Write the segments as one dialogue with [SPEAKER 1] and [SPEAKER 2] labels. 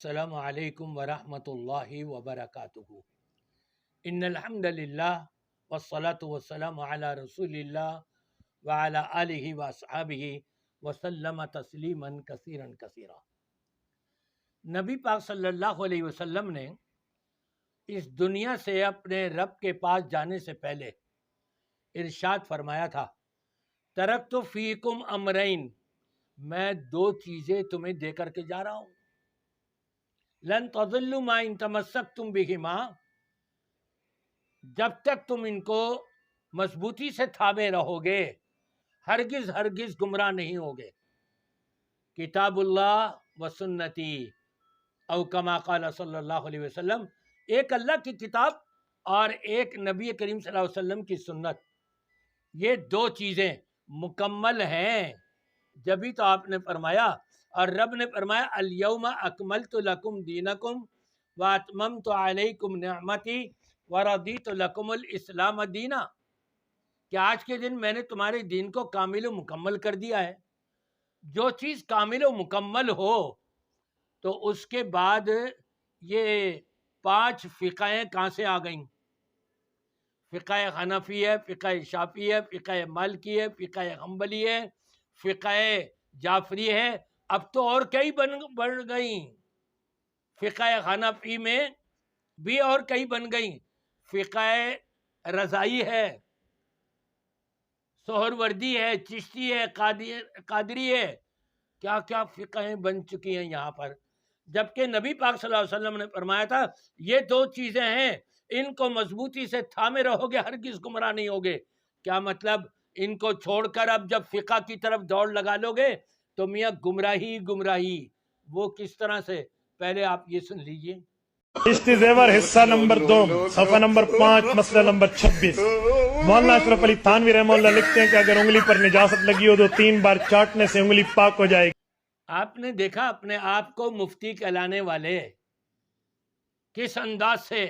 [SPEAKER 1] السلام علیکم ورحمۃ اللہ وبرکاتہ۔ ان الحمد للہ والصلاة والسلام علی رسول اللہ وعلی آلہ واصحابہ وسلم تسلیما کثیرا کثیرا۔ نبی پاک صلی اللہ علیہ وسلم نے اس دنیا سے اپنے رب کے پاس جانے سے پہلے ارشاد فرمایا تھا، ترکت فیکم امرین، میں دو چیزیں تمہیں دے کر کے جا رہا ہوں، لن تضلوا ما ان تمسکتم بہما، جب تک تم ان کو مضبوطی سے تھامے رہو گے ہرگز ہرگز گمراہ نہیں ہوگے۔ کتاب اللہ و سنتی، او کما قال صلی اللہ علیہ وسلم، ایک اللہ کی کتاب اور ایک نبی کریم صلی اللہ علیہ وسلم کی سنت، یہ دو چیزیں مکمل ہیں، جبھی تو آپ نے فرمایا، اور رب نے فرمایا الیوم اکملت لکم دینکم واتممت علیکم نعمتی ورضیت لکم الاسلام دینا، کہ آج کے دن میں نے تمہارے دین کو کامل و مکمل کر دیا ہے۔ جو چیز کامل و مکمل ہو تو اس کے بعد یہ 5 فقہیں کہاں سے آ گئیں؟ فقہ حنفی ہے، فقہ شافعی ہے، فقہ مالکی ہے، فقہ حنبلی ہے، فقہ جعفری ہے، اب تو اور کئی بڑھ گئیں۔ فقہ حنفی میں بھی اور کئی بن گئیں، فقہ رضائی ہے، سہروردی ہے، چشتی ہے، قادری ہے، کیا کیا فقہیں بن چکی ہیں یہاں پر، جبکہ نبی پاک صلی اللہ علیہ وسلم نے فرمایا تھا یہ دو چیزیں ہیں، ان کو مضبوطی سے تھامے رہو گے ہرگز گمراہ نہیں ہوگے۔ کیا مطلب؟ ان کو چھوڑ کر اب جب فقہ کی طرف دوڑ لگا لو گے تو میاں گمراہی گمراہی، وہ کس طرح سے؟ پہلے آپ یہ سن لیجئے۔
[SPEAKER 2] عشق زیور حصہ نمبر 2 صفحہ نمبر 5 مسئلہ نمبر 26۔ مولانا اشرف علی تھانوی رحمہ اللہ لکھتے ہیں کہ اگر انگلی پر نجاست لگی ہو تو 3 بار چاٹنے سے انگلی پاک ہو جائے گی۔
[SPEAKER 1] آپ نے دیکھا اپنے آپ کو مفتی کہلانے والے کس انداز سے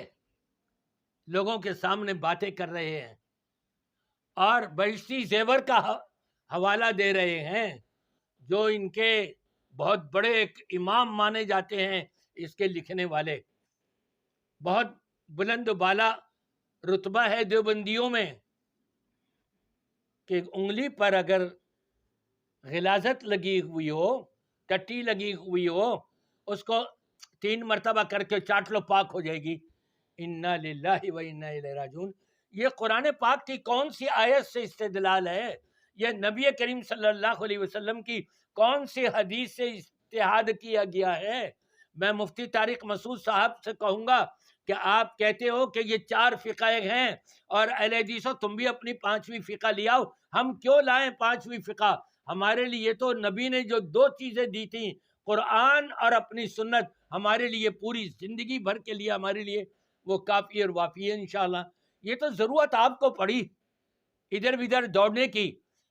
[SPEAKER 1] لوگوں کے سامنے باتیں کر رہے ہیں اور بہشتی زیور کا حوالہ دے رہے ہیں، جو ان کے بہت بڑے ایک امام مانے جاتے ہیں، اس کے لکھنے والے بہت بلند و بالا رتبہ ہے دیوبندیوں میں، کہ انگلی پر اگر غلاظت لگی ہوئی ہو، ٹٹی لگی ہوئی ہو، اس کو 3 مرتبہ کر کے چاٹ لو، پاک ہو جائے گی۔ انا للہ و انا الیہ راجعون، یہ قرآن پاک کی کون سی آیت سے استدلال ہے؟ یہ نبی کریم صلی اللہ علیہ وسلم کی کون سی حدیث سے اجتہاد کیا گیا ہے؟ میں مفتی طارق مسعود صاحب سے کہوں گا کہ آپ کہتے ہو کہ یہ 4 فقہ ہیں، اور اہل حدیثوں تم بھی اپنی 5ویں فقہ لے آؤ۔ ہم کیوں لائیں 5ویں فقہ؟ ہمارے لیے تو نبی نے جو 2 چیزیں دی تھیں، قرآن اور اپنی سنت، ہمارے لیے پوری زندگی بھر کے لیے ہمارے لیے وہ کافی اور وافی ہے انشاءاللہ۔ یہ تو ضرورت آپ کو پڑی ادھر بدھر دوڑنے کی۔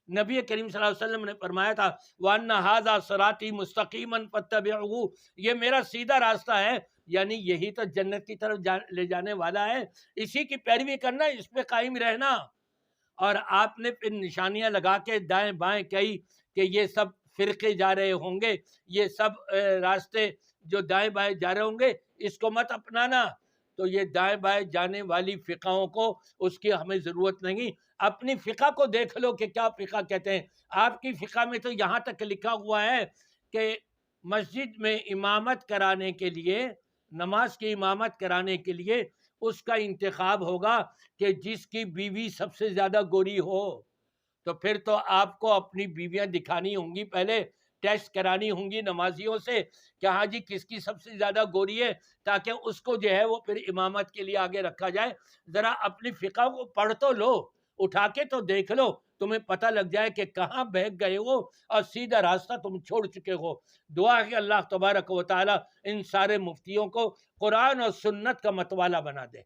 [SPEAKER 1] نبی کریم صلی اللہ علیہ وسلم نے فرمایا تھا وَأَنَّ هَذَا صِرَاطِي مُسْتَقِيمًا فَاتَّبِعُوهُ، یہ میرا سیدھا راستہ ہے، یعنی یہی تو جنت کی طرف لے جانے والا ہے، اسی کی پیروی کرنا، اس پہ قائم رہنا۔ اور آپ نے پھر نشانیاں لگا کے دائیں بائیں کہی کہ یہ سب فرقے جا رہے ہوں گے، یہ سب راستے جو دائیں بائیں جا رہے ہوں گے، اس کو مت اپنانا۔ تو یہ دائیں بائیں جانے والی فقہوں کو اس کی ہمیں ضرورت نہیں، اپنی فقہ کو دیکھ لو کہ کیا فقہ کہتے ہیں۔ آپ کی فقہ میں تو یہاں تک لکھا ہوا ہے کہ مسجد میں امامت کرانے کے لیے، نماز کی امامت کرانے کے لیے اس کا انتخاب ہوگا کہ جس کی بیوی سب سے زیادہ گوری ہو۔ تو پھر تو آپ کو اپنی بیویاں دکھانی ہوں گی، پہلے ٹیسٹ کرانی ہوں گی نمازیوں سے کہ ہاں جی کس کی سب سے زیادہ گوری ہے، تاکہ اس کو جو ہے وہ پھر امامت کے لیے آگے رکھا جائے۔ ذرا اپنی فقہ کو پڑھ تو لو، اٹھا کے تو دیکھ لو، تمہیں پتہ لگ جائے کہ کہاں بہک گئے ہو اور سیدھا راستہ تم چھوڑ چکے ہو۔ دعا ہے کہ اللہ تبارک و تعالی ان سارے مفتیوں کو قرآن اور سنت کا متوالا بنا دے۔